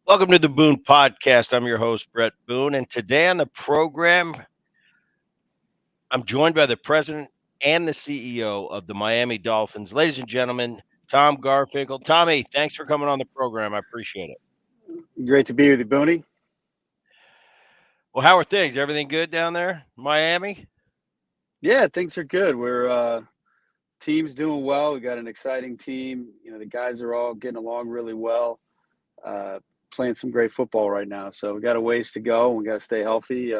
Welcome to the Boone Podcast. I'm your host, Bret Boone. And today on the program, I'm joined by the president and the CEO of the Miami Dolphins. Ladies and gentlemen, Tom Garfinkel. Tommy, thanks for coming on the program. I appreciate it. Great to be with you, Booney. Well, how are things? Everything good down there, Miami? Yeah, things are good. We're team's doing well. We got an exciting team. The guys are all getting along really well. Playing some great football right now. So we got a ways to go. We got to stay healthy.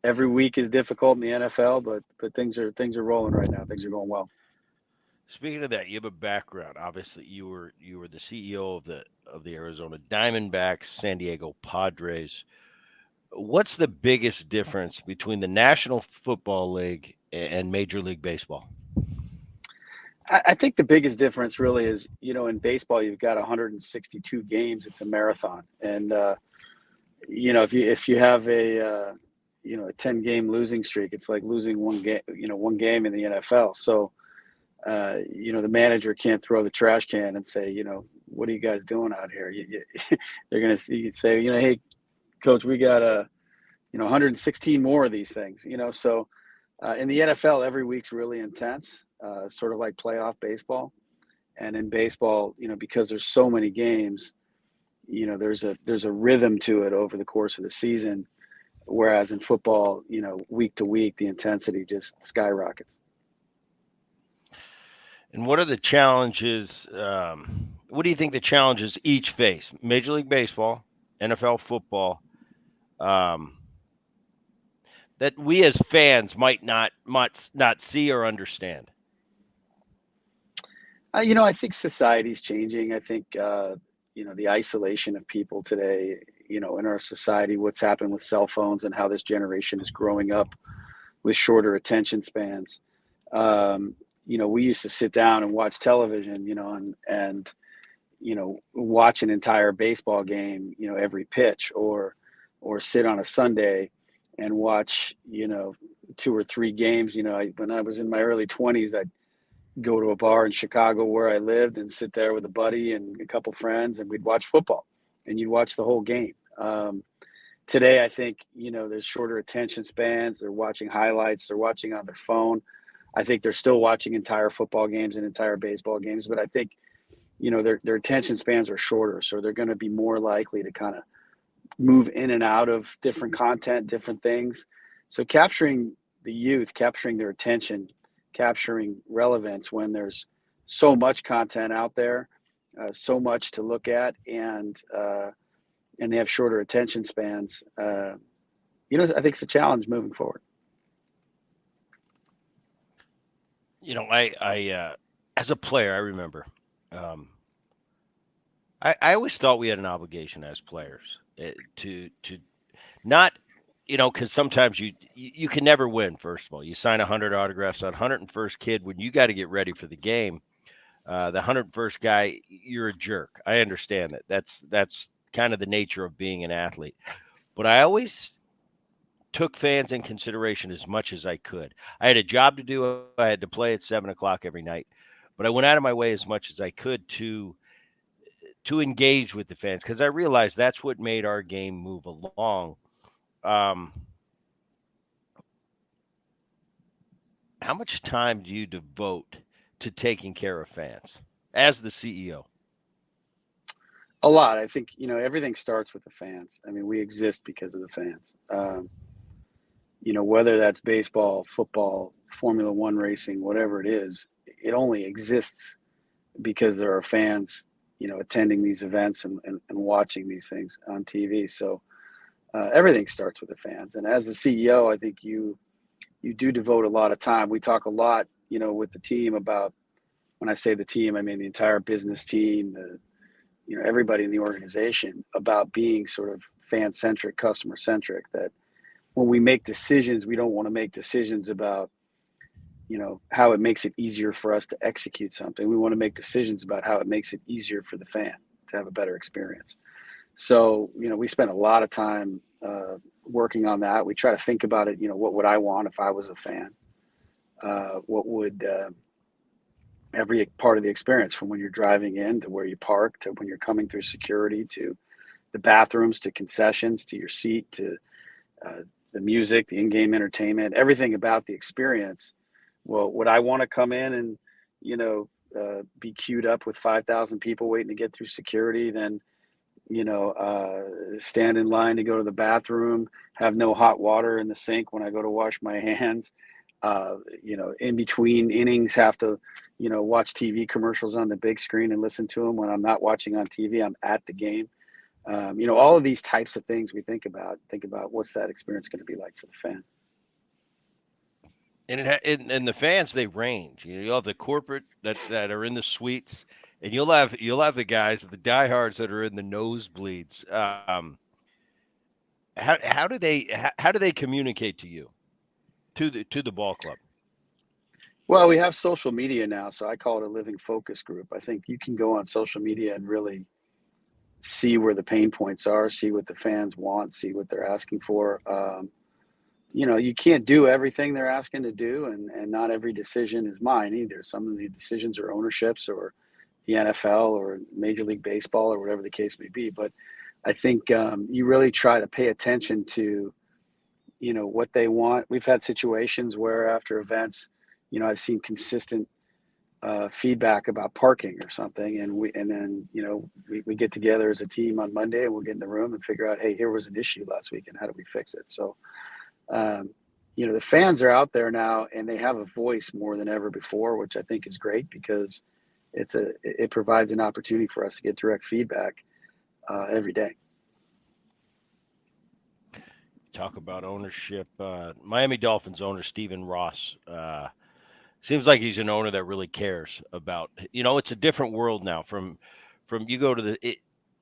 Every week is difficult in the NFL, but things are rolling right now. Things are going well. Speaking of that, you have a background. Obviously, you were the CEO of the Arizona Diamondbacks, San Diego Padres. What's the biggest difference between the National Football League and Major League Baseball? I think the biggest difference really is, in baseball you've got 162 games. It's a marathon, and if you have a 10-game losing streak, it's like losing one game in the NFL. So the manager can't throw the trash can and say, what are you guys doing out here? They're going to say, hey, coach, we got 116 more of these things. So in the NFL, every week's really intense, sort of like playoff baseball. And in baseball, because there's so many games, there's a rhythm to it over the course of the season. Whereas in football, week to week, the intensity just skyrockets. And what are the challenges? What do you think the challenges each face? Major League Baseball, NFL football, um, that we as fans might not see or understand. I think society's changing. I think the isolation of people today, in our society, what's happened with cell phones and how this generation is growing up with shorter attention spans. We used to sit down and watch television, and watch an entire baseball game, every pitch, or sit on a Sunday and watch, two or three games. When I was in my early 20s, I'd go to a bar in Chicago where I lived and sit there with a buddy and a couple friends, and we'd watch football, and you'd watch the whole game. Today, I think, there's shorter attention spans. They're watching highlights. They're watching on their phone. I think they're still watching entire football games and entire baseball games, but I think, their attention spans are shorter. So they're going to be more likely to kind of move in and out of different content, different things. So capturing the youth, capturing their attention, capturing relevance when there's so much content out there, so much to look at, and they have shorter attention spans. I think it's a challenge moving forward. I as a player, I remember, um, I always thought we had an obligation as players to not, because sometimes you can never win. First of all, you sign 100 autographs on 101st kid when you got to get ready for the game. The 101st guy, you're a jerk. I understand that. That's kind of the nature of being an athlete. But I always took fans in consideration as much as I could. I had a job to do. I had to play at 7 o'clock every night, but I went out of my way as much as I could to engage with the fans because I realized that's what made our game move along. Um, how much time do you devote to taking care of fans as the CEO? A lot. I think, everything starts with the fans. I mean, we exist because of the fans. Whether that's baseball, football, Formula One racing, whatever it is, it only exists because there are fans, attending these events and watching these things on TV. So everything starts with the fans. And as the CEO, I think you do devote a lot of time. We talk a lot, with the team about, when I say the team, I mean the entire business team, everybody in the organization, about being sort of fan centric, customer centric. That when we make decisions, we don't want to make decisions about, how it makes it easier for us to execute something. We want to make decisions about how it makes it easier for the fan to have a better experience. So, we spend a lot of time working on that. We try to think about it, what would I want if I was a fan? What would every part of the experience, from when you're driving in to where you park to when you're coming through security to the bathrooms to concessions to your seat to uh, the music, the in-game entertainment, everything about the experience. Well, would I want to come in and, be queued up with 5,000 people waiting to get through security, then, stand in line to go to the bathroom, have no hot water in the sink when I go to wash my hands, in between innings, have to, watch TV commercials on the big screen and listen to them when I'm not watching on TV, I'm at the game. All of these types of things we think about what's that experience going to be like for the fan. And the fans, they range. You'll have the corporate that are in the suites, and you'll have the guys, the diehards that are in the nosebleeds. How do they communicate to you, to the ball club? Well, we have social media now, so I call it a living focus group. I think you can go on social media and really see where the pain points are, see what the fans want, see what they're asking for. You can't do everything they're asking to do, and not every decision is mine either. Some of the decisions are ownerships or the NFL or Major League Baseball or whatever the case may be. But I think you really try to pay attention to, what they want. We've had situations where after events, I've seen consistent feedback about parking or something, and then we get together as a team on Monday and we'll get in the room and figure out, hey, here was an issue last week and how do we fix it? So um, the fans are out there now and they have a voice more than ever before, which I think is great because it provides an opportunity for us to get direct feedback every day. Talk about ownership. Miami Dolphins owner Stephen Ross. Seems like he's an owner that really cares about. It's a different world now. From you go to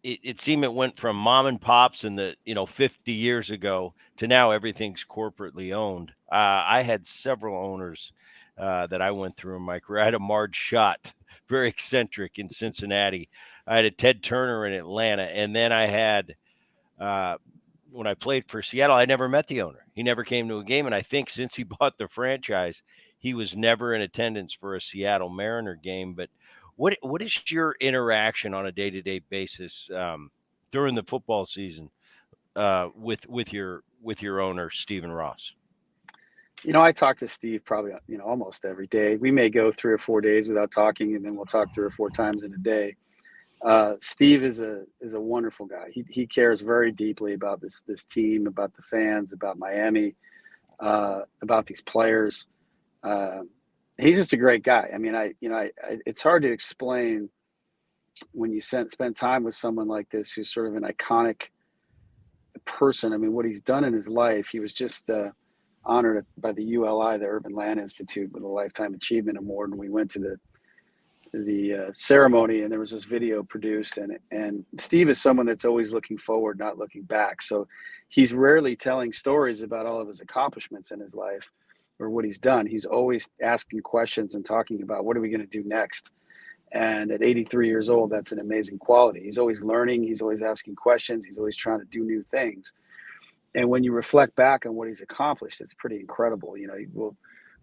it seemed it went from mom and pops in the 50 years ago to now everything's corporately owned. I had several owners that I went through in my career. I had a Marge Schott, very eccentric in Cincinnati. I had a Ted Turner in Atlanta, and then I had uh, when I played for Seattle, I never met the owner. He never came to a game, and I think since he bought the franchise, he was never in attendance for a Seattle Mariner game. But what is your interaction on a day to day basis during the football season with your owner Stephen Ross? I talk to Steve probably almost every day. We may go 3 or 4 days without talking, and then we'll talk 3 or 4 times in a day. Steve is a wonderful guy. He cares very deeply about this team, about the fans, about Miami, about these players. Uh, he's just a great guy. I mean, it's hard to explain when you spend time with someone like this who's sort of an iconic person. I mean, what he's done in his life. He was just honored by the ULI, the Urban Land Institute, with a Lifetime Achievement Award, and we went to the ceremony, and there was this video produced, and Steve is someone that's always looking forward, not looking back. So he's rarely telling stories about all of his accomplishments in his life or what he's done. He's always asking questions and talking about what are we going to do next. And at 83 years old, that's an amazing quality. He's always learning, he's always asking questions, he's always trying to do new things. And when you reflect back on what he's accomplished, it's pretty incredible.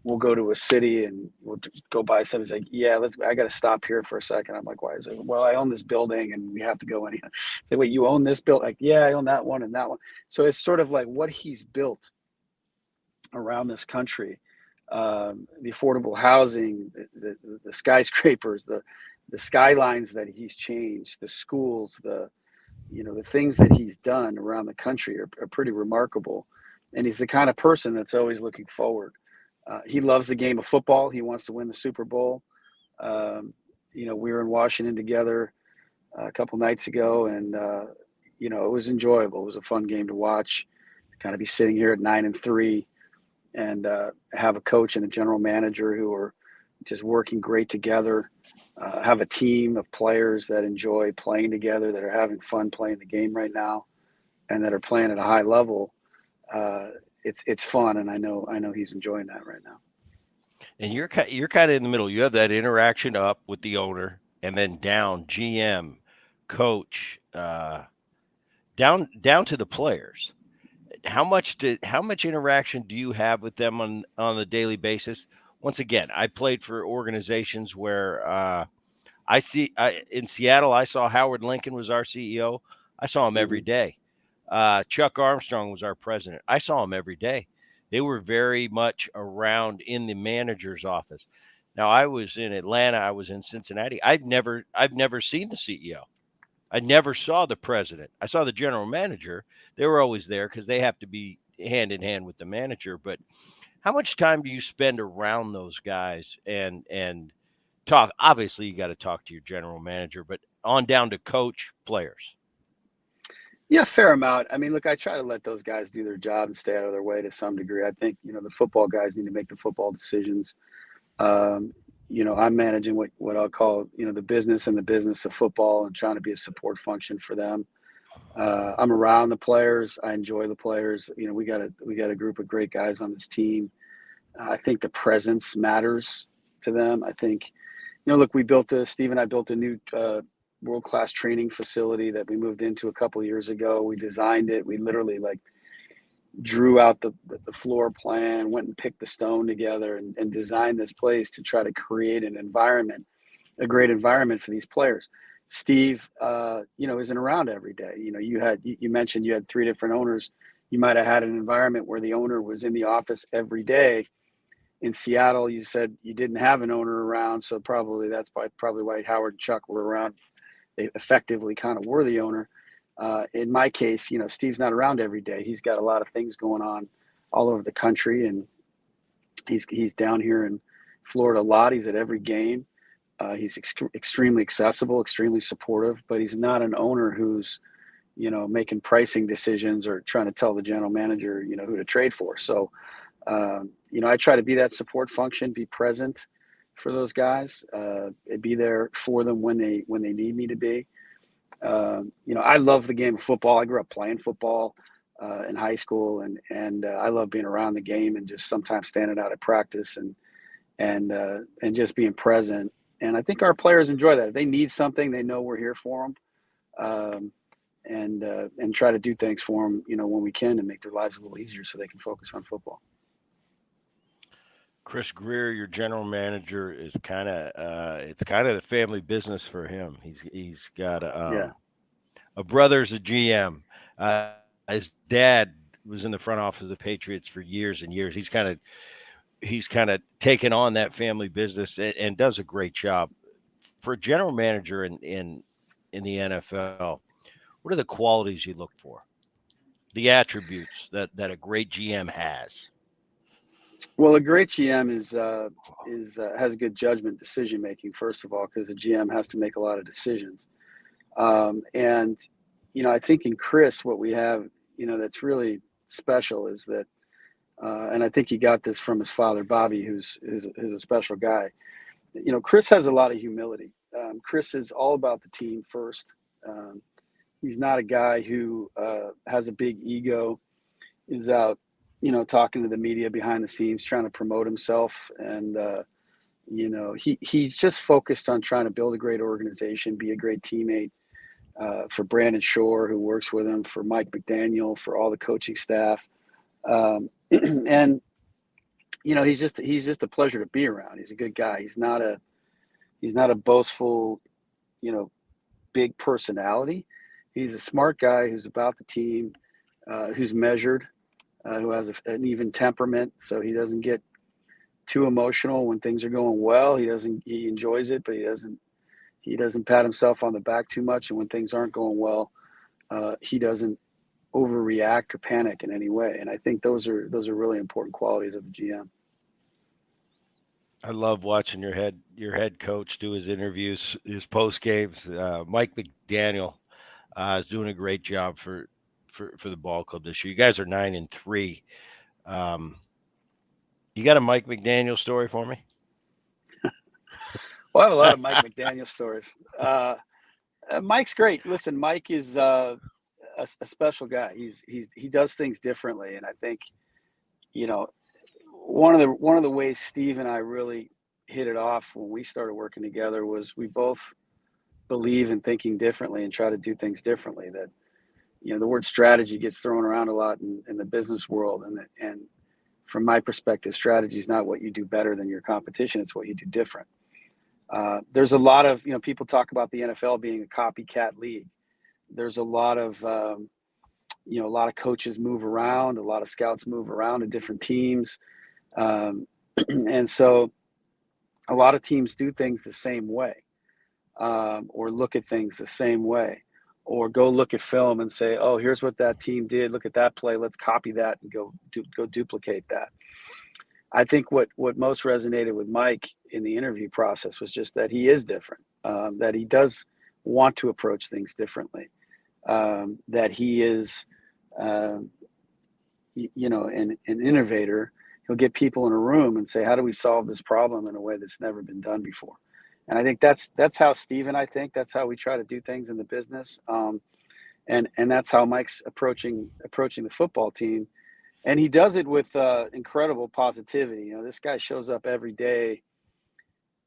We'll go to a city and we'll just go by something. He's like, yeah, I got to stop here for a second. I'm like, why? He's like, well, I own this building and we have to go in here. Say, wait, you own this building? Like, yeah, I own that one and that one. So it's sort of like what he's built around this country, the affordable housing, the skyscrapers, the skylines that he's changed, the schools, the things that he's done around the country are pretty remarkable. And he's the kind of person that's always looking forward. He loves the game of football. He wants to win the Super Bowl. We were in Washington together a couple nights ago, and it was enjoyable. It was a fun game to watch. Kind of be sitting here at 9-3, and have a coach and a general manager who are just working great together. Have a team of players that enjoy playing together, that are having fun playing the game right now, and that are playing at a high level. It's fun, and I know he's enjoying that right now. And you're kind of in the middle. You have that interaction up with the owner, and then down GM, coach, down to the players. How much interaction do you have with them on a daily basis? Once again, I played for organizations where in Seattle, I saw Howard Lincoln was our CEO. I saw him every Mm-hmm. day. Chuck Armstrong was our president. I saw him every day. They were very much around in the manager's office. Now I was in Atlanta. I was in Cincinnati. I've never seen the CEO. I never saw the president. I saw the general manager. They were always there because they have to be hand in hand with the manager. But how much time do you spend around those guys and talk? Obviously, you got to talk to your general manager, but on down to coach players. Yeah, fair amount. I mean, look, I try to let those guys do their job and stay out of their way to some degree. I think, the football guys need to make the football decisions. Um, I'm managing what I'll call, the business and the business of football and trying to be a support function for them. I'm around the players. I enjoy the players. We got a group of great guys on this team. I think the presence matters to them. I think, look, Steve and I built a new world-class training facility that we moved into a couple of years ago. We designed it. We literally drew out the floor plan, went and picked the stone together and designed this place to try to create a great environment for these players. Steve, isn't around every day. You mentioned you had three different owners. You might have had an environment where the owner was in the office every day. In Seattle, you said you didn't have an owner around, so that's probably why Howard and Chuck were around. They effectively kind of were the owner. In my case, Steve's not around every day. He's got a lot of things going on all over the country, and he's down here in Florida a lot. He's at every game. He's extremely accessible, extremely supportive, but he's not an owner who's, making pricing decisions or trying to tell the general manager, who to trade for. So, I try to be that support function, be present for those guys, be there for them when they need me to be. I love the game of football. I grew up playing football in high school, and I love being around the game and just sometimes standing out at practice and just being present. And I think our players enjoy that. If they need something, they know we're here for them, and try to do things for them, when we can, to make their lives a little easier so they can focus on football. Chris Greer, your general manager, is it's kind of the family business for him. He's got Yeah. a brother's a GM. His dad was in the front office of the Patriots for years and years. He's kind of taken on that family business and does a great job. For a general manager in the NFL, what are the qualities you look for? The attributes that a great GM has. Well, a great GM has good judgment, decision making. First of all, because a GM has to make a lot of decisions. And I think in Chris, what we have, that's really special is that, and I think he got this from his father, Bobby, who's a special guy. Chris has a lot of humility. Chris is all about the team first. He's not a guy who has a big ego, is out, talking to the media behind the scenes, trying to promote himself. And, he's just focused on trying to build a great organization, be a great teammate for Brandon Shore, who works with him, for Mike McDaniel, for all the coaching staff. And, he's just a pleasure to be around. He's a good guy. He's not a boastful, big personality. He's a smart guy who's about the team, who's measured, who has an even temperament, so he doesn't get too emotional when things are going well. He enjoys it, but he doesn't pat himself on the back too much. And when things aren't going well, he doesn't overreact or panic in any way. And I think those are really important qualities of a GM. I love watching your head coach do his interviews, his post games. Mike McDaniel is doing a great job for the ball club this year. You guys are 9-3. Um, you got a Mike McDaniel story for me? Well, I have a lot of Mike McDaniel stories. Mike's great. Listen, Mike is a special guy. He does things differently, and I think you know one of the ways Steve and I really hit it off when we started working together was we both believe in thinking differently and try to do things differently. That the word strategy gets thrown around a lot in the business world, and from my perspective, strategy is not what you do better than your competition. It's what you do different. There's a lot of people talk about the NFL being a copycat league. There's a lot of a lot of coaches move around, a lot of scouts move around to different teams, um, and so a lot of teams do things the same way, or look at things the same way, or go look at film and say, "Oh, here's what that team did. Look at that play. Let's copy that and go duplicate that." I think what most resonated with Mike in the interview process was just that he is different, that he does want to approach things differently, that he is, um, an innovator. He'll get people in a room and say, "How do we solve this problem in a way that's never been done before?" And I think that's how Steve and I think that's how we try to do things in the business, and that's how Mike's approaching the football team, and he does it with incredible positivity. This guy shows up every day.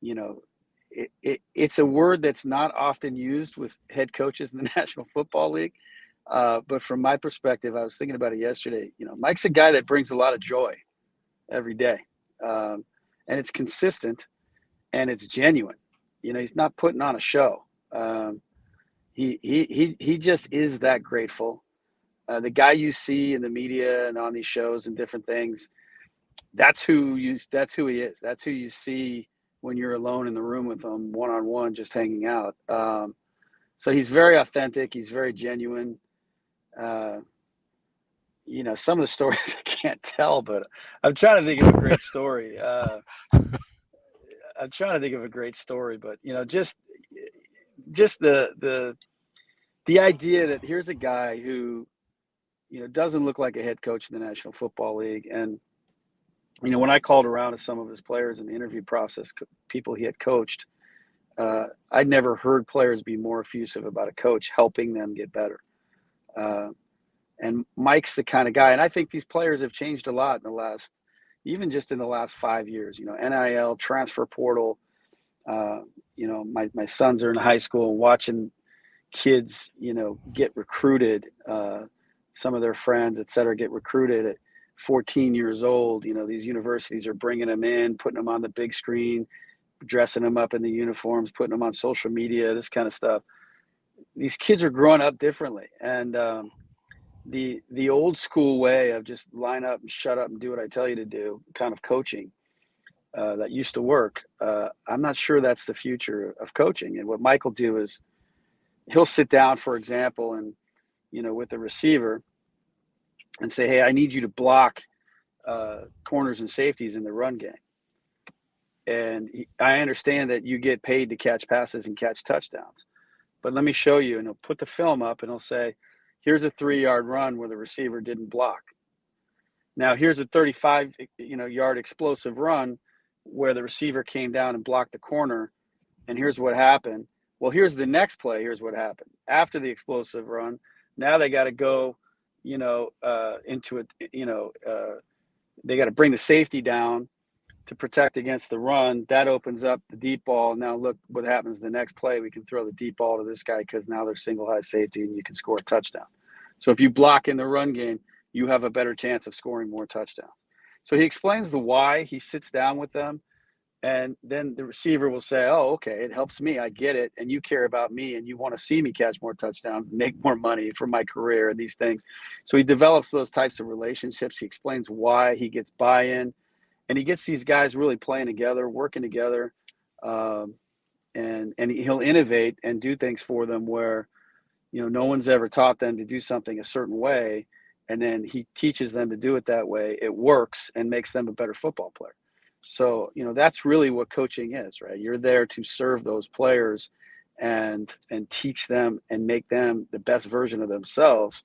You know, it's a word that's not often used with head coaches in the National Football League. But from my perspective, I was thinking about it yesterday. Mike's a guy that brings a lot of joy every day, and it's consistent and it's genuine. He's not putting on a show. He just is that grateful. The guy you see in the media and on these shows and different things, that's who he is. That's who you see when you're alone in the room with him, one on one, just hanging out. So he's very authentic. He's very genuine. Uh, some of the stories I can't tell, but I'm trying to think of a great story. I'm trying to think of a great story, but just the idea that here's a guy who doesn't look like a head coach in the National Football League, and when I called around to some of his players in the interview process, people he had coached, I'd never heard players be more effusive about a coach helping them get better. And Mike's the kind of guy, and I think these players have changed a lot even just in the last 5 years. NIL, transfer portal. My sons are in high school, watching kids, get recruited. Some of their friends, et cetera, get recruited at 14 years old. These universities are bringing them in, putting them on the big screen, dressing them up in the uniforms, putting them on social media, this kind of stuff. These kids are growing up differently, and the old school way of just line up and shut up and do what I tell you to do kind of coaching that used to work. I'm not sure that's the future of coaching. And what Mike will do is he'll sit down, for example, and with the receiver and say, "Hey, I need you to block corners and safeties in the run game. And I understand that you get paid to catch passes and catch touchdowns, but let me show you." And he'll put the film up and he'll say, "Here's a 3-yard run where the receiver didn't block. Now here's a 35 yard explosive run where the receiver came down and blocked the corner, and here's what happened. Well, here's the next play. Here's what happened after the explosive run. Now they got to go, into it. They got to bring the safety down to protect against the run. That opens up the deep ball. Now look what happens the next play. We can throw the deep ball to this guy because now they're single high safety and you can score a touchdown. So if you block in the run game, you have a better chance of scoring more touchdowns." So he explains the why. He sits down with them, and then the receiver will say, "Oh, okay, it helps me. I get it. And you care about me, and you want to see me catch more touchdowns, make more money for my career, and these things." So he develops those types of relationships. He explains why. He gets buy-in, and he gets these guys really playing together, working together, and he'll innovate and do things for them where no one's ever taught them to do something a certain way, and then he teaches them to do it that way. It works and makes them a better football player. So that's really what coaching is, right? You're there to serve those players and teach them and make them the best version of themselves.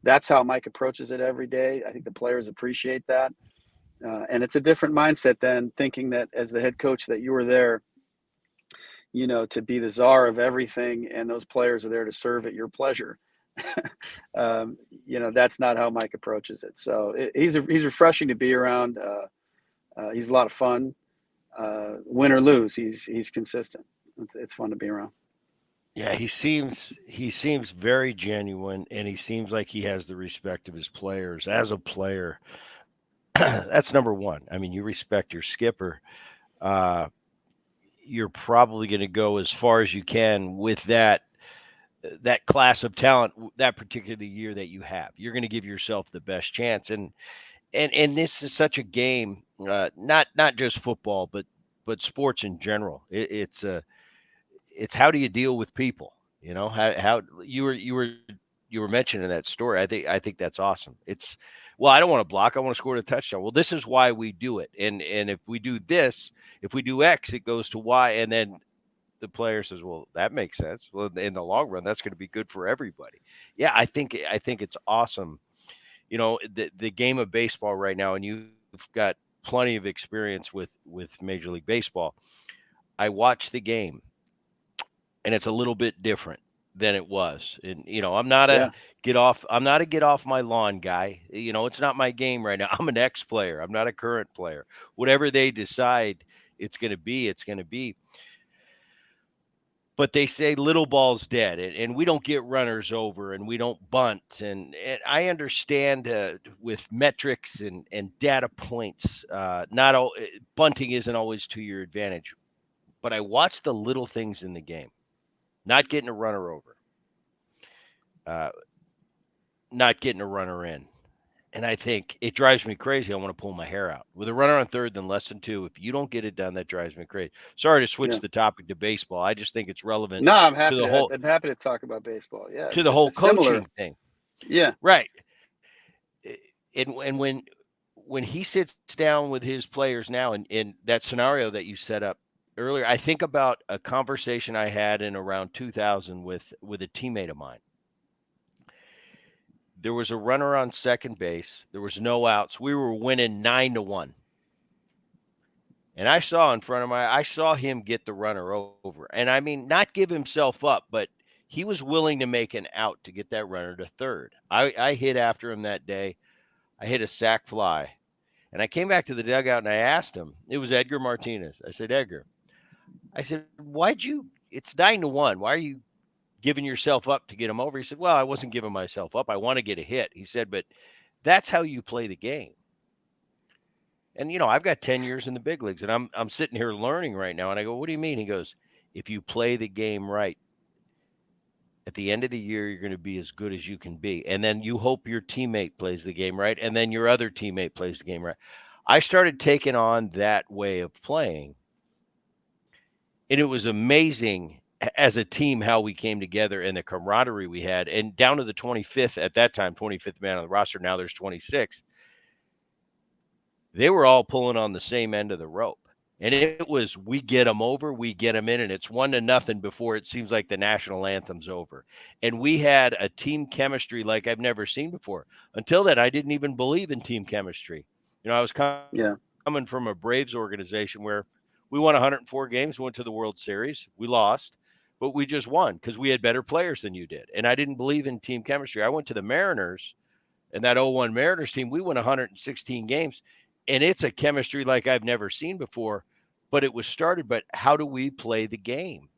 That's how Mike approaches it every day. I think the players appreciate that. And it's a different mindset than thinking that as the head coach that you were there, to be the czar of everything, and those players are there to serve at your pleasure. That's not how Mike approaches it. So he's refreshing to be around. He's a lot of fun. Win or lose, he's consistent. It's fun to be around. Yeah, he seems very genuine, and he seems like he has the respect of his players. As a player, that's number one. I mean, you respect your skipper. Uh, you're probably going to go as far as you can with that that class of talent that particular year that you have. You're going to give yourself the best chance, and this is such a game, not just football, but sports in general. It's how do you deal with people? How you were mentioning that story. I think that's awesome. It's well, I don't want to block. I want to score a touchdown. Well, this is why we do it. And if we do this, if we do X, it goes to Y, and then the player says, "Well, that makes sense. Well, in the long run, that's going to be good for everybody." Yeah, I think it's awesome. The game of baseball right now, and you've got plenty of experience with Major League Baseball. I watch the game, and it's a little bit different than it was. And Yeah. I'm not a get off my lawn guy. It's not my game right now. I'm an ex player. I'm not a current player. Whatever they decide it's going to be. But they say little ball's dead, and we don't get runners over, and we don't bunt. And I understand with metrics and data points, not all bunting isn't always to your advantage. But I watch the little things in the game, not getting a runner over, uh, not getting a runner in. And I think it drives me crazy. I want to pull my hair out. With a runner on third and less than two, if you don't get it done, that drives me crazy. Sorry to switch Yeah. the topic to baseball. I just think it's relevant No, I'm to happy the to whole I'm happy to talk about baseball. Yeah, to the it's whole a similar. coaching thing. Yeah. Right. And when he sits down with his players now in that scenario that you set up earlier, I think about a conversation I had in around 2000 with a teammate of mine. There was a runner on second base. There was no outs. We were winning 9-1. And I saw him get the runner over. And I mean, not give himself up, but he was willing to make an out to get that runner to third. I hit after him that day. I hit a sac fly. And I came back to the dugout and I asked him, it was Edgar Martinez. I said, Edgar, I said, it's 9-1. Why are you giving yourself up to get him over? He said, well, I wasn't giving myself up. I want to get a hit. He said, but that's how you play the game. And I've got 10 years in the big leagues, and I'm sitting here learning right now. And I go, what do you mean? He goes, if you play the game right, at the end of the year, you're going to be as good as you can be. And then you hope your teammate plays the game right, and then your other teammate plays the game right. I started taking on that way of playing, and it was amazing as a team how we came together and the camaraderie we had. And down to the 25th at that time, 25th man on the roster. Now there's 26. They were all pulling on the same end of the rope. And it was, we get them over, we get them in, and it's 1-0 before it seems like the national anthem's over. And we had a team chemistry like I've never seen before. Until then, I didn't even believe in team chemistry. I was Yeah. coming from a Braves organization where we won 104 games, went to the World Series. We lost, but we just won because we had better players than you did. And I didn't believe in team chemistry. I went to the Mariners, and that 0-1 Mariners team, we won 116 games. And it's a chemistry like I've never seen before, but it was started. But how do we play the game?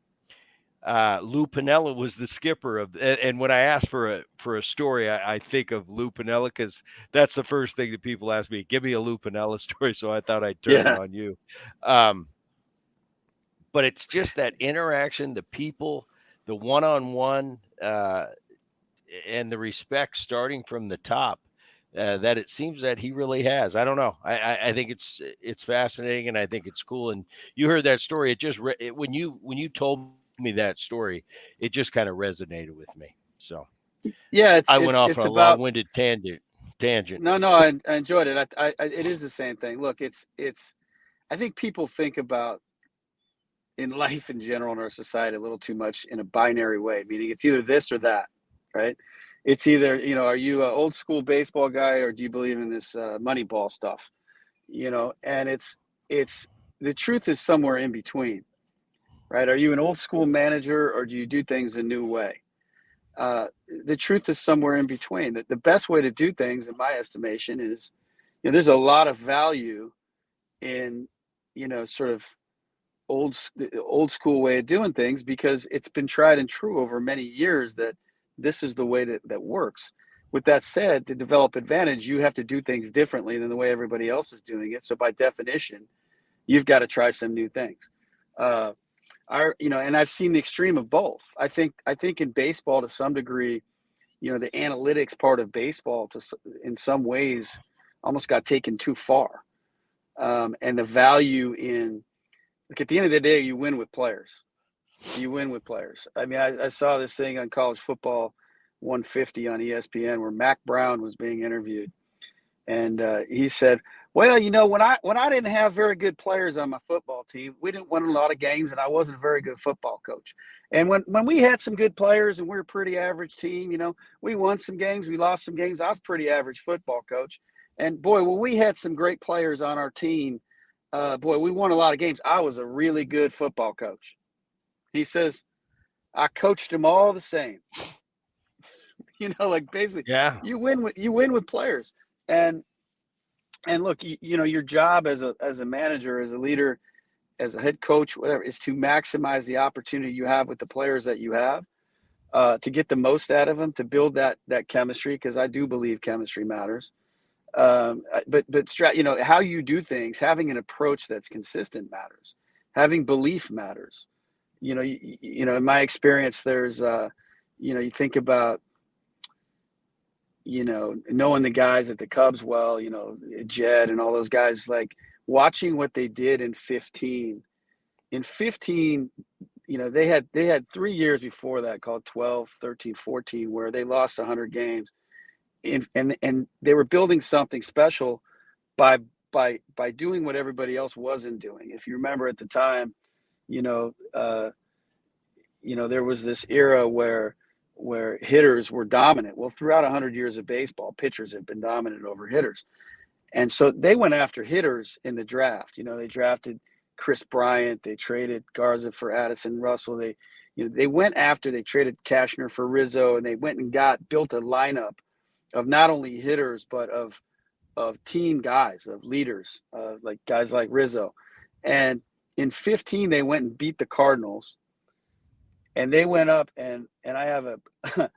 Lou Piniella was the skipper and when I ask for a story, I think of Lou Piniella because that's the first thing that people ask me. Give me a Lou Piniella story. So I thought I'd turn it Yeah. on you. Um, but it's just that interaction, the people, the one-on-one, and the respect starting from the top that it seems that he really has. I don't know. I think it's fascinating, and I think it's cool. And you heard that story. It just when you told me that story, it just kind of resonated with me. So Yeah. It's I went it's off it's on a about. long-winded tangent. No, no, I enjoyed it. It is the same thing. Look, it's. I think people think about in life in general in our society a little too much in a binary way, meaning it's either this or that, right? It's either, are you an old school baseball guy or do you believe in this money ball stuff? And it's the truth is somewhere in between, right? Are you an old school manager or do you do things a new way? The truth is somewhere in between. The best way to do things, in my estimation, is, there's a lot of value in, sort of the old school way of doing things because it's been tried and true over many years that this is the way that works. With that said, to develop advantage, you have to do things differently than the way everybody else is doing it. So by definition, you've got to try some new things. Uh, And I've seen the extreme of both. I think in baseball to some degree, the analytics part of baseball in some ways almost got taken too far. And the value in, like, at the end of the day, you win with players. You win with players. I mean, I saw this thing on College Football 150 on ESPN where Mac Brown was being interviewed, and he said, "Well, when I didn't have very good players on my football team, we didn't win a lot of games, and I wasn't a very good football coach. And when we had some good players and we were a pretty average team, we won some games, we lost some games. I was a pretty average football coach. And boy, when we had some great players on our team, boy, we won a lot of games. I was a really good football coach." He says, "I coached them all the same." Like, basically, Yeah. you win with players. And look, your job as a manager, as a leader, as a head coach, whatever, is to maximize the opportunity you have with the players that you have, to get the most out of them, to build that chemistry, because I do believe chemistry matters. But how you do things, having an approach that's consistent matters. Having belief matters. In my experience, there's you think about knowing the guys at the Cubs well, Jed and all those guys, like, watching what they did in 15. In 15, they had 3 years before that, called 12, 13, 14, where they lost 100 games. And they were building something special by by doing what everybody else wasn't doing. If you remember at the time, you know, uh, there was this era where hitters were dominant. Well, throughout 100 years of baseball, pitchers have been dominant over hitters. And so they went after hitters in the draft. They drafted Chris Bryant. They traded Garza for Addison Russell. They went after. They traded Cashner for Rizzo, and they went and built a lineup of not only hitters but of team guys, of leaders, like guys like Rizzo. And in 15, they went and beat the Cardinals, and they went up and I have uh,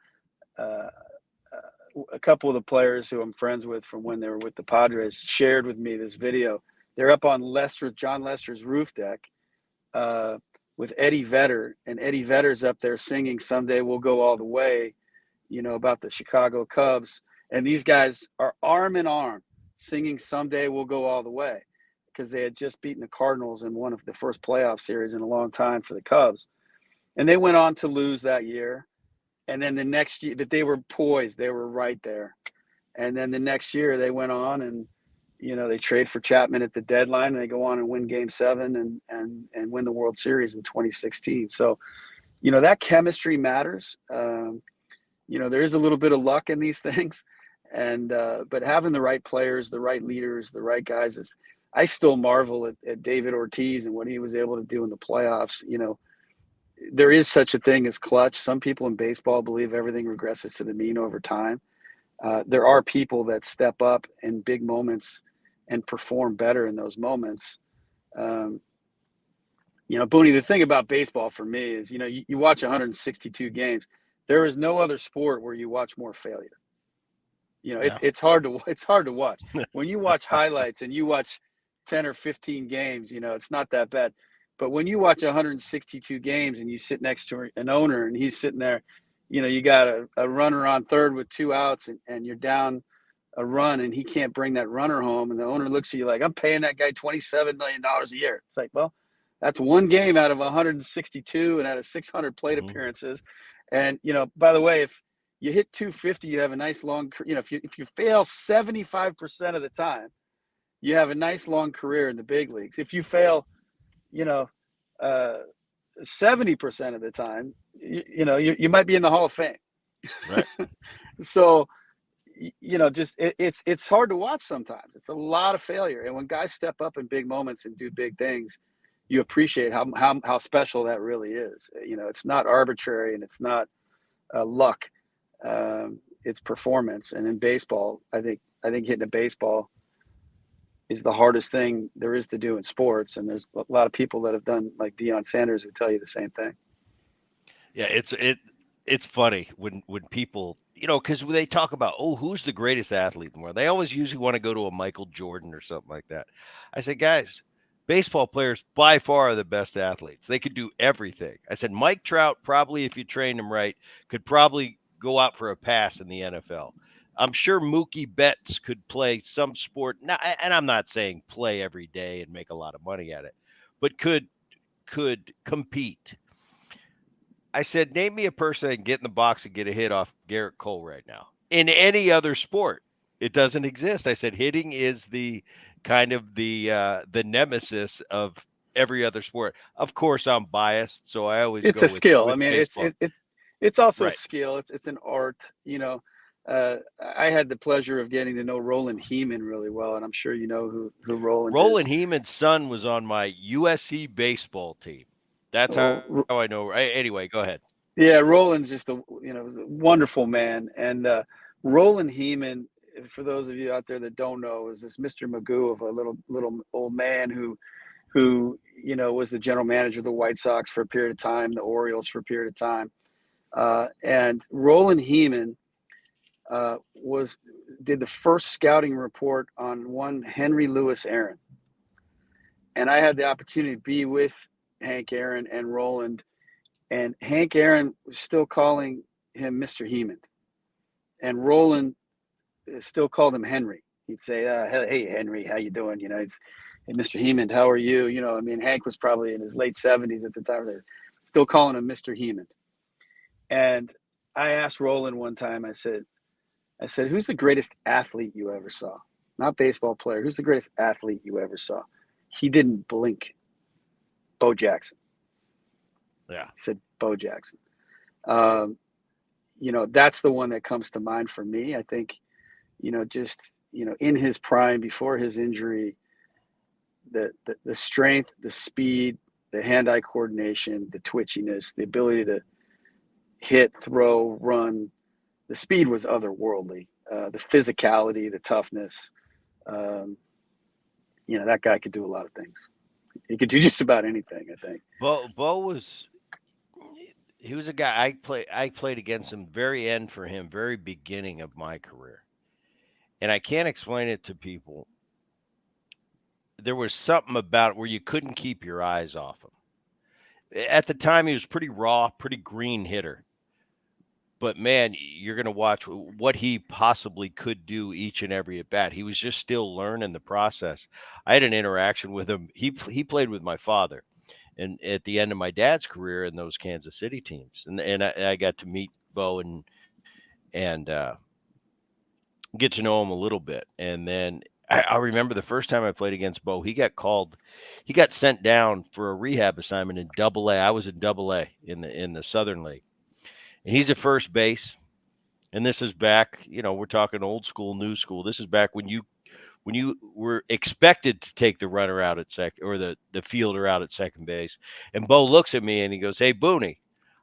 a couple of the players who I'm friends with from when they were with the Padres shared with me this video. They're up on John Lester's roof deck, uh, with Eddie Vedder, and Eddie Vedder's up there singing "Someday We'll Go All the Way," about the Chicago Cubs. And these guys are arm in arm singing "Someday We'll Go All the Way," because they had just beaten the Cardinals in one of the first playoff series in a long time for the Cubs. And they went on to lose that year. And then the next year, but they were poised. They were right there. And then the next year they went on and, they trade for Chapman at the deadline, and they go on and win Game 7 and win the World Series in 2016. So, that chemistry matters. There is a little bit of luck in these things, but having the right players, the right leaders, the right guys I still marvel at David Ortiz and what he was able to do in the playoffs. There is such a thing as clutch. Some people in baseball believe everything regresses to the mean over time. There are people that step up in big moments and perform better in those moments. Booney, the thing about baseball for me is, you watch 162 games. There is no other sport where you watch more failure. Yeah. It's hard to watch. When you watch highlights and you watch 10 or 15 games, it's not that bad. But when you watch 162 games and you sit next to an owner and he's sitting there, you got a runner on third with 2 outs, and you're down a run and he can't bring that runner home. And the owner looks at you like, "I'm paying that guy $27 million a year." It's like, well, that's one game out of 162 and out of 600 plate Mhm. appearances. And, by the way, if you hit 250, you have a nice long, if you fail 75% of the time, you have a nice long career in the big leagues. If you fail, you know, uh, 70% of the time, you might be in the Hall of Fame. Right. So, just it's hard to watch sometimes. It's a lot of failure, and when guys step up in big moments and do big things, you appreciate how special that really is. It's not arbitrary and it's not luck. It's performance. And in baseball, I think hitting a baseball is the hardest thing there is to do in sports. And there's a lot of people that have done, like Deion Sanders, who tell you the same thing. Yeah, it's funny when people, because they talk about, oh, who's the greatest athlete in the world? They always usually want to go to a Michael Jordan or something like that. I say, guys, Baseball players by far are the best athletes. They could do everything. I said Mike Trout probably, if you trained him right, could probably go out for a pass in the NFL. I'm sure Mookie Betts could play some sport. Now, and I'm not saying play every day and make a lot of money at it, but could compete. I said, name me a person that can get in the box and get a hit off Garrett Cole right now. In any other sport, it doesn't exist. I said, hitting is the kind of the nemesis of every other sport. Of course, I'm biased, so I always It's go a skill. I with mean, baseball. it's also a Right. skill. It's an art. I had the pleasure of getting to know Roland Heeman really well, and I'm sure you know who Roland is. Roland Heeman's son was on my USC baseball team. That's how Well, I know. Anyway, go ahead. yeah, Roland's just a wonderful man, and Roland Heeman, for those of you out there that don't know, is this Mr. Magoo of a little old man who was the general manager of the White Sox for a period of time, the Orioles for a period of time, and Roland Heeman was did the first scouting report on one Henry Louis Aaron, and I had the opportunity to be with Hank Aaron and Roland, and Hank Aaron was still calling him Mr. Heeman, and Roland still called him Henry. He'd say, "Hey Henry, how you doing?" It's, "Hey Mr. Heeman, how are you?" I mean, Hank was probably in his late 70s at the time. They're still calling him Mr. Heeman, and I asked Roland one time. I said, "Who's the greatest athlete you ever saw? Not baseball player. Who's the greatest athlete you ever saw?" He didn't blink. Bo Jackson. Yeah. He said Bo Jackson. Um, that's the one that comes to mind for me. I think, just in his prime before his injury, the strength, the speed, the hand-eye coordination, the twitchiness, the ability to hit, throw, run. The speed was otherworldly. The physicality, the toughness. Um, that guy could do a lot of things. He could do just about anything, I think. Bo was he was a guy I played against him very end for him, very beginning of my career. And I can't explain it to people. There was something about it where you couldn't keep your eyes off him. At the time, he was pretty raw, pretty green hitter. But man, you're going to watch what he possibly could do each and every at bat. He was just still learning the process. I had an interaction with him. He played with my father, and at the end of my dad's career in those Kansas City teams, and I got to meet Bo and get to know him a little bit, and then I remember the first time I played against Bo, he got sent down for a rehab assignment in Double A. I was in Double A in the Southern League, and he's at first base. And this is back, we're talking old school, new school. This is back when you were expected to take the runner out at second or the fielder out at second base. And Bo looks at me and he goes, "Hey, Booney,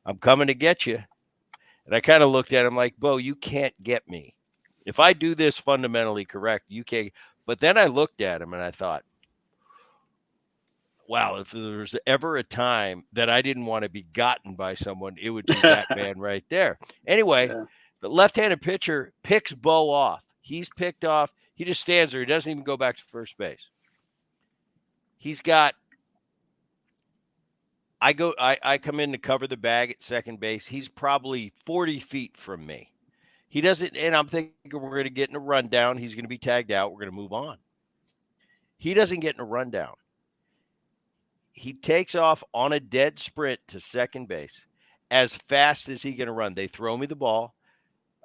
I'm coming to get you." And I kind of looked at him like, "Bo, you can't get me. If I do this fundamentally correct, you can't." But then I looked at him and I thought, wow, if there was ever a time that I didn't want to be gotten by someone, it would be that man right there. Anyway, Yeah. the left-handed pitcher picks Bo off. He's picked off. He just stands there. He doesn't even go back to first base. He's got I come in to cover the bag at second base. He's probably 40 feet from me. He doesn't, and I'm thinking we're going to get in a rundown. He's going to be tagged out. We're going to move on. He doesn't get in a rundown. He takes off on a dead sprint to second base as fast as he can run. They throw me the ball.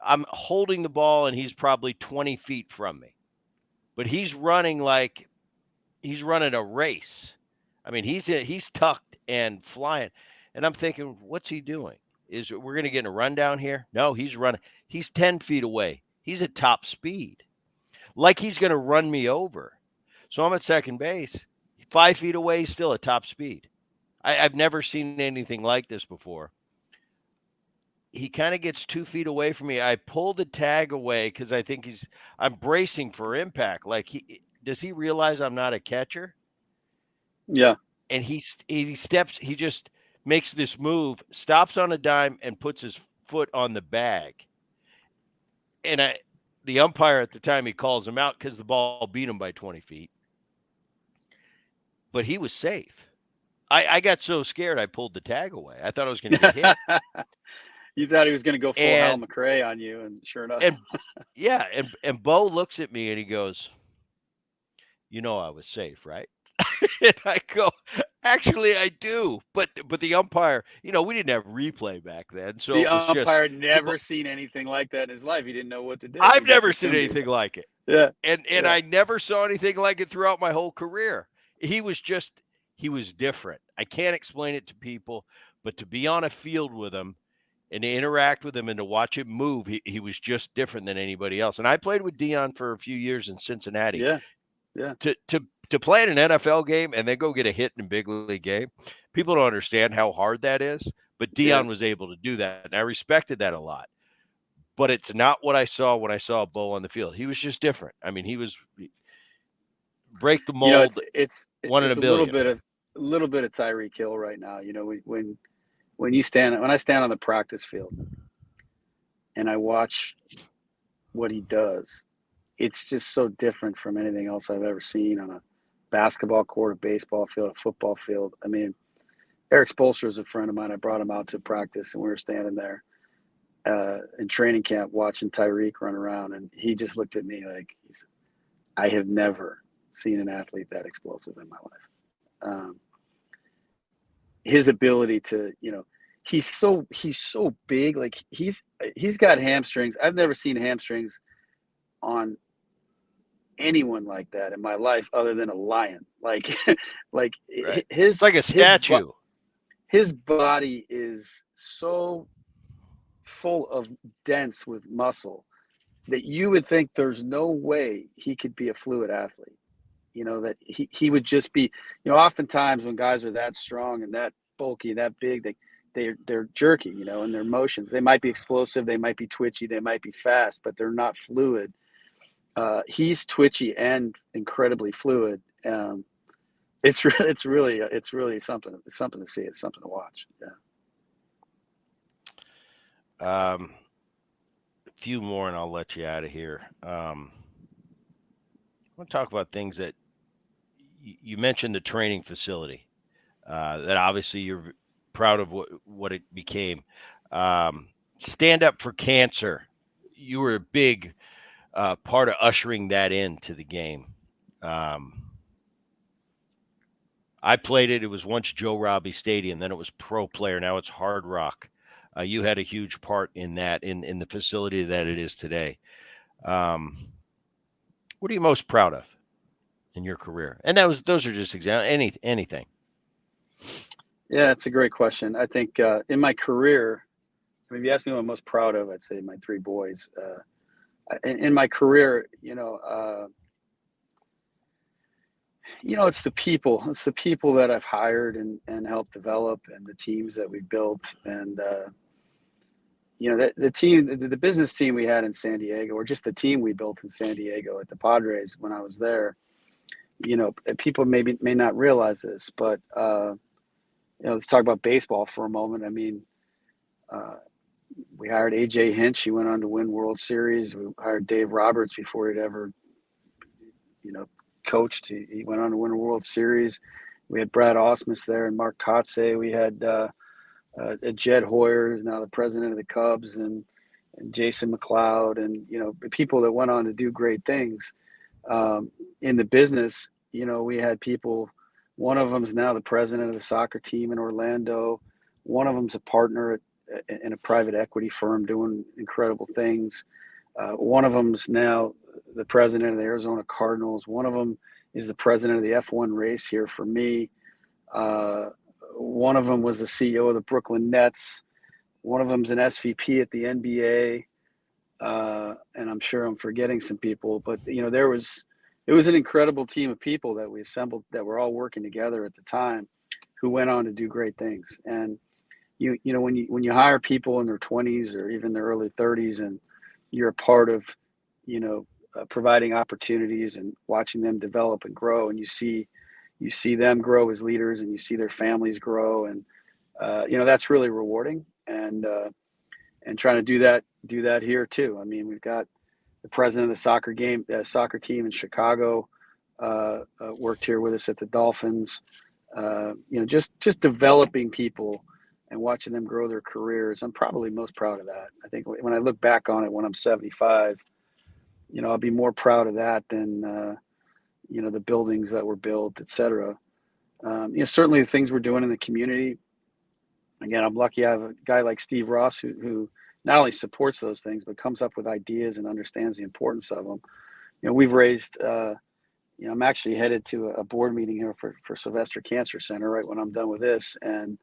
I'm holding the ball, and he's probably 20 feet from me. But he's running like he's running a race. I mean, he's tucked and flying. And I'm thinking, what's he doing? Is we're going to get in a rundown here? No, he's running. He's 10 feet away. He's at top speed, like he's going to run me over. So I'm at second base, 5 feet away, still at top speed. I've never seen anything like this before. He kind of gets 2 feet away from me. I pull the tag away because I think I'm bracing for impact. Like does he realize I'm not a catcher? Yeah. And he just makes this move, stops on a dime and puts his foot on the bag. And the umpire at the time, he calls him out because the ball beat him by 20 feet. but he was safe. I got so scared I pulled the tag away. I thought I was going to get hit. You thought he was going to go full Hal And McRae on you, and sure enough. and yeah, and Bo looks at me and he goes, "You know I was safe, right?" And I go, "Actually, I do." But the umpire, we didn't have replay back then, so The it was just umpire had never seen anything like that in his life. He didn't know what to do. He I've just never seen assumed he was anything like it. yeah, And yeah, I never saw anything like it throughout my whole career. He was different. I can't explain it to people, but to be on a field with him and to interact with him and to watch him move, he was just different than anybody else. And I played with Dion for a few years in Cincinnati. yeah, yeah, To play in an NFL game and then go get a hit in a big league game, people don't understand how hard that is. But yeah. Dion was able to do that, and I respected that a lot. But it's not what I saw when I saw Bo on the field. He was just different. I mean, he was break the You know, mold, one in a it's billion. a little bit of Tyreek Hill right now. You know, when I stand on the practice field and I watch what he does, it's just so different from anything else I've ever seen on a basketball court, a baseball field, a football field. I mean, Eric Spoelstra is a friend of mine. I brought him out to practice, and we were standing there in training camp watching Tyreek run around, and he just looked at me like, I have never seen an athlete that explosive in my life. His ability to, he's so big. Like he's got hamstrings. I've never seen hamstrings on anyone like that in my life other than a lion. Like like Right. his It's like a statue. his body is so full of dense with muscle that you would think there's no way he could be a fluid athlete. That he would just be, oftentimes when guys are that strong and that bulky, that big, they're jerky, in their motions. They might be explosive, they might be twitchy, they might be fast, but they're not fluid. He's twitchy and incredibly fluid. It's really something. It's something to see. It's something to watch. Yeah. A few more, and I'll let you out of here. I want to talk about things that you mentioned. The training facility. That obviously you're proud of what it became. Stand up for cancer. You were a big part of ushering that into the game. I played it. It was once Joe Robbie Stadium. Then it was Pro Player. Now it's Hard Rock. You had a huge part in that, in the facility that it is today. Um, what are you most proud of in your career? And those are just examples. Anything. Yeah, it's a great question. I think in my career, if you ask me what I'm most proud of, I'd say my three boys. In my career, it's the people. It's the people that I've hired and helped develop, and the teams that we built, and the team, the business team we had in San Diego, or just the team we built in San Diego at the Padres when I was there. People may not realize this, but let's talk about baseball for a moment. I mean, we hired AJ Hinch. He went on to win World Series. We hired Dave Roberts before he'd ever, coached. He went on to win a World Series. We had Brad Ausmus there and Mark Kotze. We had Jed Hoyer, who's now the president of the Cubs, and Jason McLeod, and people that went on to do great things in the business. We had people. One of them is now the president of the soccer team in Orlando. One of them's a partner in a private equity firm doing incredible things. One of them's now the president of the Arizona Cardinals. One of them is the president of the F1 race here for me. One of them was the CEO of the Brooklyn Nets. One of them's an SVP at the NBA. And I'm sure I'm forgetting some people, but it was an incredible team of people that we assembled that were all working together at the time, who went on to do great things. And when you hire people in their 20s or even their early 30s, and you're a part of providing opportunities and watching them develop and grow, and you see them grow as leaders, and you see their families grow, and that's really rewarding. And trying to do that here too. I mean, we've got the president of the soccer team in Chicago, worked here with us at the Dolphins. Just developing people and watching them grow their careers. I'm probably most proud of that. I think when I look back on it when I'm 75, I'll be more proud of that than, the buildings that were built, et cetera. Certainly the things we're doing in the community. Again, I'm lucky I have a guy like Steve Ross who not only supports those things, but comes up with ideas and understands the importance of them. We've raised, I'm actually headed to a board meeting here for Sylvester Cancer Center right when I'm done with this. And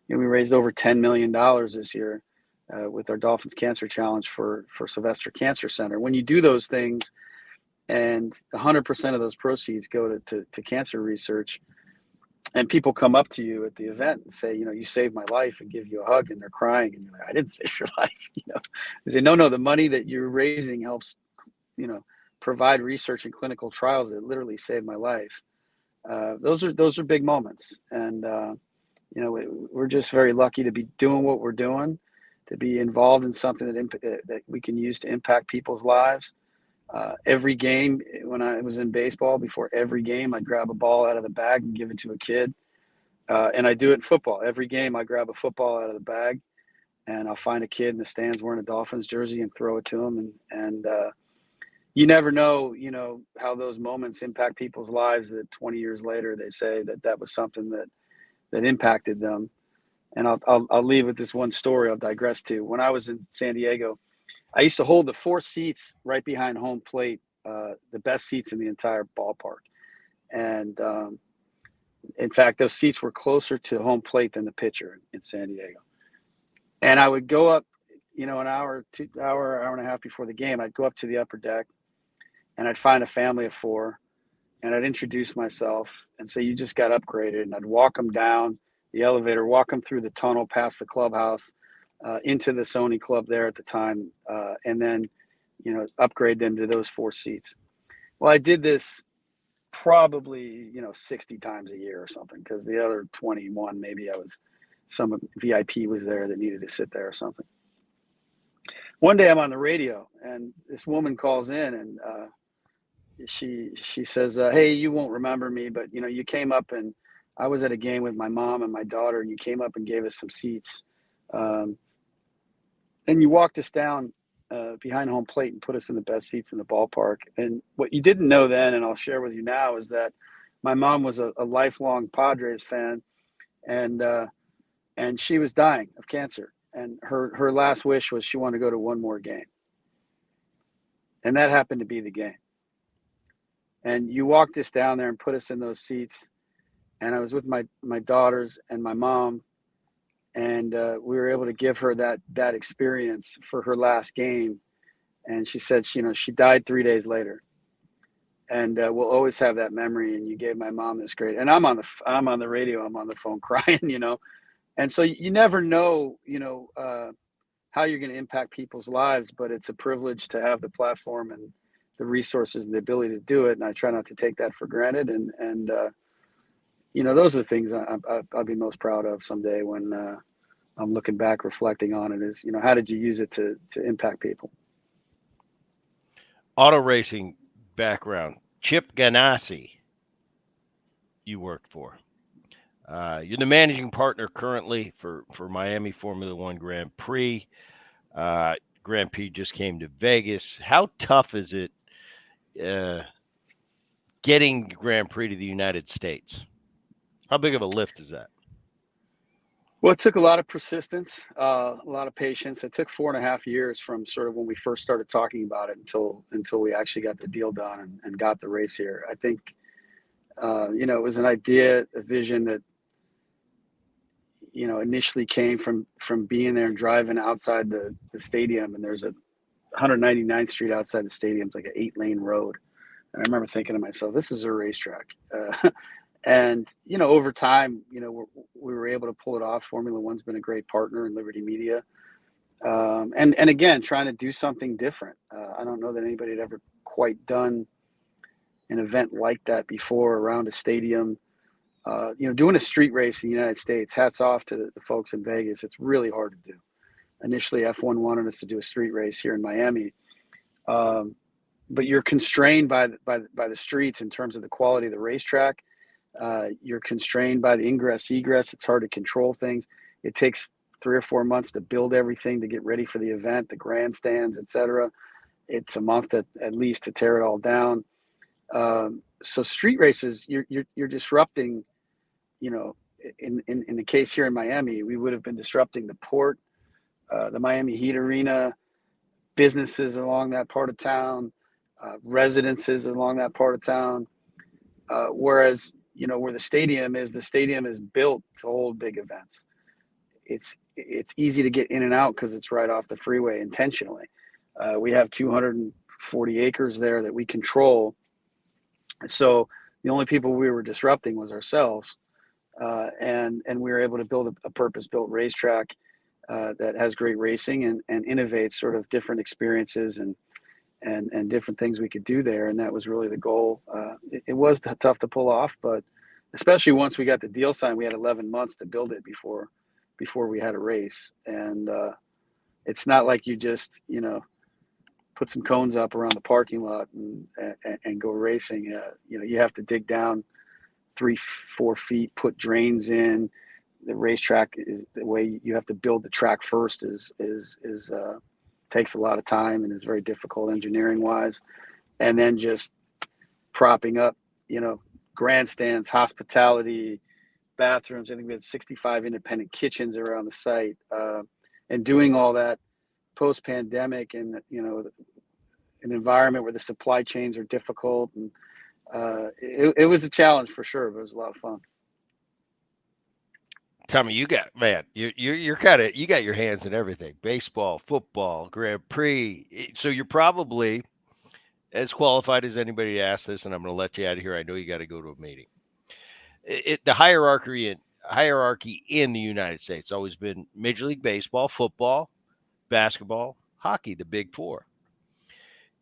we raised over $10 million this year with our Dolphins Cancer Challenge for Sylvester Cancer Center. When you do those things and 100% of those proceeds go to cancer research, and people come up to you at the event and say, you saved my life, and give you a hug, and they're crying, and you're like, I didn't save your life. They say, no, the money that you're raising helps, provide research and clinical trials that literally saved my life. Those are big moments. And, we're just very lucky to be doing what we're doing, to be involved in something that we can use to impact people's lives. Every game, when I was in baseball, before every game, I'd grab a ball out of the bag and give it to a kid. And I do it in football. Every game, I grab a football out of the bag, and I'll find a kid in the stands wearing a Dolphins jersey and throw it to them. And you never know, how those moments impact people's lives, that 20 years later, they say that was something that impacted them. And I'll leave with this one story. I'll digress to. When I was in San Diego, I used to hold the 4 seats right behind home plate, the best seats in the entire ballpark. And in fact, those seats were closer to home plate than the pitcher in San Diego. And I would go up, an hour and a half before the game, I'd go up to the upper deck, and I'd find a family of 4, and I'd introduce myself and say, you just got upgraded. And I'd walk them down the elevator, walk them through the tunnel, past the clubhouse, into the Sony Club there at the time, and then, upgrade them to those 4 seats. Well, I did this probably, 60 times a year or something, because the other 21, maybe some VIP was there that needed to sit there or something. One day I'm on the radio, and this woman calls in, and she says, hey, you won't remember me, but, you came up, and I was at a game with my mom and my daughter, and you came up and gave us some seats. And you walked us down behind home plate and put us in the best seats in the ballpark. And what you didn't know then, and I'll share with you now, is that my mom was a lifelong Padres fan, and she was dying of cancer. And her last wish was she wanted to go to one more game. And that happened to be the game. And you walked us down there and put us in those seats. And I was with my daughters and my mom, and we were able to give her that experience for her last game. And she said, she died 3 days later. And we'll always have that memory. And you gave my mom this great. And I'm on the radio. I'm on the phone crying, And so you never know, how you're going to impact people's lives. But it's a privilege to have the platform and the resources and the ability to do it. And I try not to take that for granted. And those are the things I'll be most proud of someday when I'm looking back, reflecting on it, is, how did you use it to impact people? Auto racing background. Chip Ganassi, you worked for. You're the managing partner currently for Miami Formula One Grand Prix. Grand Prix just came to Vegas. How tough is it getting Grand Prix to the United States? How big of a lift is that? Well, it took a lot of persistence, a lot of patience. It took 4.5 years from sort of when we first started talking about it until we actually got the deal done and got the race here. I think, it was an idea, a vision that, initially came from being there and driving outside the stadium. And there's a 199th Street outside the stadium. It's like an 8-lane road. And I remember thinking to myself, this is a racetrack. And, over time, we were able to pull it off. Formula One's been a great partner in Liberty Media. And again, trying to do something different. I don't know that anybody had ever quite done an event like that before around a stadium. Doing a street race in the United States, hats off to the folks in Vegas. It's really hard to do. Initially, F1 wanted us to do a street race here in Miami. but you're constrained by the streets in terms of the quality of the racetrack. You're constrained by the ingress egress. It's hard to control things. It takes 3 or 4 months to build everything to get ready for the event, the grandstands, etc. It's a month at least to tear it all down. So street races, you're disrupting. You know, in the case here in Miami, we would have been disrupting the port, the Miami Heat Arena, businesses along that part of town, residences along that part of town. Whereas, where the stadium is built to hold big events. It's easy to get in and out because it's right off the freeway intentionally. We have 240 acres there that we control. So the only people we were disrupting was ourselves. And we were able to build a purpose-built racetrack that has great racing and innovates sort of different experiences and different things we could do there. And that was really the goal. It was tough to pull off, but especially once we got the deal signed, we had 11 months to build it before we had a race. And it's not like you just, put some cones up around the parking lot and go racing. You have to dig down 3-4 feet, put drains in. The racetrack is the way you have to build the track first is takes a lot of time and is very difficult engineering wise. And then just propping up, grandstands, hospitality, bathrooms. I think we had 65 independent kitchens around the site, and doing all that post pandemic and, an environment where the supply chains are difficult. And it was a challenge for sure, but it was a lot of fun. Tommy, you're kind of you got your hands in everything: baseball, football, Grand Prix. So you're probably as qualified as anybody to ask this, and I'm going to let you out of here. I know you got to go to a meeting. The hierarchy in the United States always been Major League Baseball, football, basketball, hockey, the Big Four.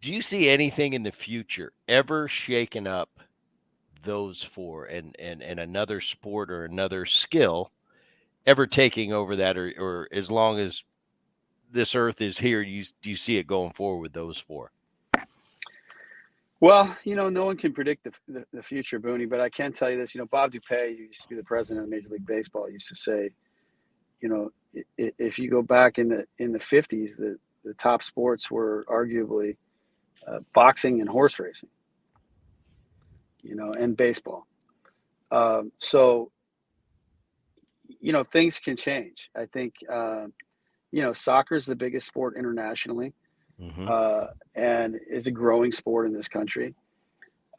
Do you see anything in the future ever shaking up those four and another sport or another skill ever taking over that, or as long as this earth is here, do you see it going forward with those four? Well, no one can predict the future, Booney, but I can tell you this. Bob Dupay, who used to be the president of Major League Baseball, used to say, if you go back in the 50s, the top sports were arguably boxing and horse racing, and baseball. So, things can change. I think, soccer is the biggest sport internationally, Mm-hmm. and is a growing sport in this country.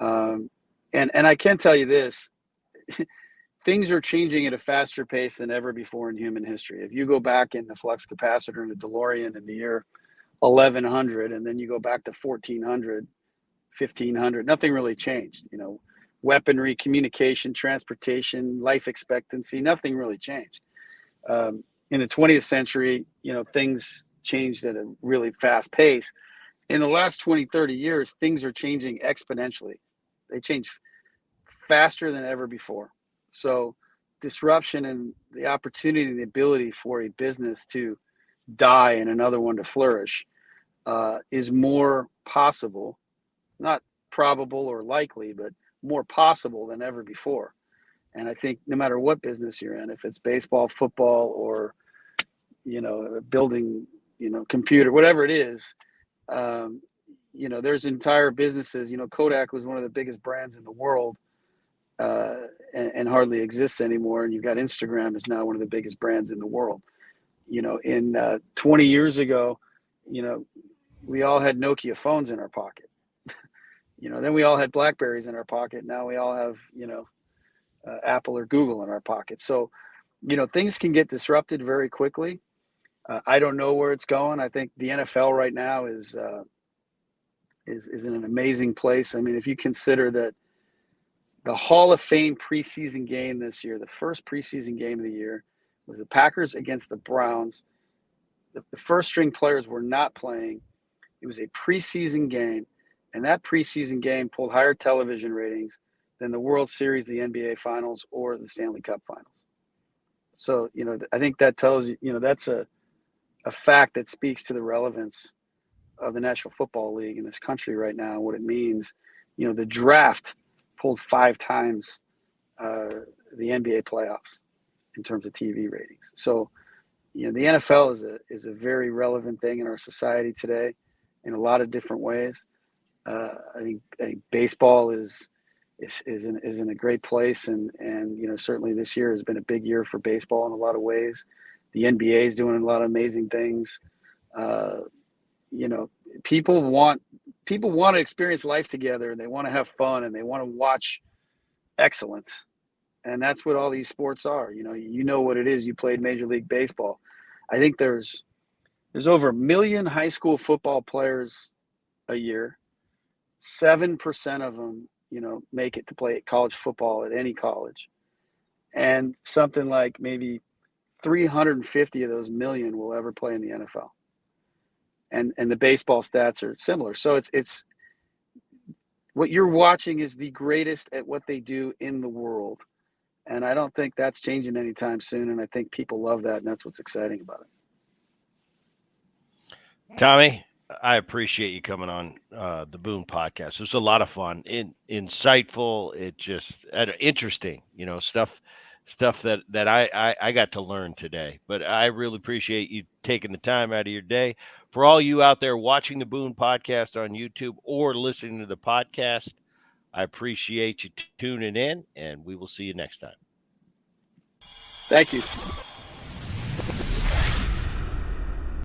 And I can tell you this, things are changing at a faster pace than ever before in human history. If you go back in the flux capacitor in the DeLorean in the year 1100, and then you go back to 1400, 1500, nothing really changed. Weaponry, communication, transportation, life expectancy, nothing really changed. In the 20th century, things changed at a really fast pace. In the last 20, 30 years, things are changing exponentially. They change faster than ever before. So disruption and the opportunity and the ability for a business to die and another one to flourish is more possible, not probable or likely, but more possible than ever before. And I think no matter what business you're in, if it's baseball, football, or, building, computer, whatever it is, there's entire businesses. Kodak was one of the biggest brands in the world, and hardly exists anymore. And you've got Instagram is now one of the biggest brands in the world. In 20 years ago, we all had Nokia phones in our pocket. Then we all had Blackberries in our pocket. Now we all have, Apple or Google in our pocket. So, things can get disrupted very quickly. I don't know where it's going. I think the NFL right now is in an amazing place. I mean, if you consider that the Hall of Fame preseason game this year, the first preseason game of the year, was the Packers against the Browns. The first string players were not playing. It was a preseason game, and that preseason game pulled higher television ratings than the World Series, the NBA Finals, or the Stanley Cup Finals. So, I think that tells you, that's a fact that speaks to the relevance of the National Football League in this country right now, what it means. The draft pulled 5 times the NBA playoffs in terms of TV ratings. So, the NFL is a very relevant thing in our society today in a lot of different ways. I think baseball is in a great place, and certainly this year has been a big year for baseball in a lot of ways. The NBA is doing a lot of amazing things. Uh, you know, people want to experience life together, and they want to have fun, and they want to watch excellence, and that's what all these sports are. You know what it is. You played Major League Baseball. I think there's over 1 million high school football players a year. 7% of them, make it to play college football at any college, and something like maybe 350 of those million will ever play in the NFL. And the baseball stats are similar. So it's what you're watching is the greatest at what they do in the world. And I don't think that's changing anytime soon. And I think people love that. And that's what's exciting about it. Tommy, I appreciate you coming on the Boone podcast. It was a lot of fun, insightful. It just interesting, stuff that I got to learn today. But I really appreciate you taking the time out of your day. For all you out there watching the Boone podcast on YouTube or listening to the podcast, I appreciate you tuning in, and we will see you next time. Thank you.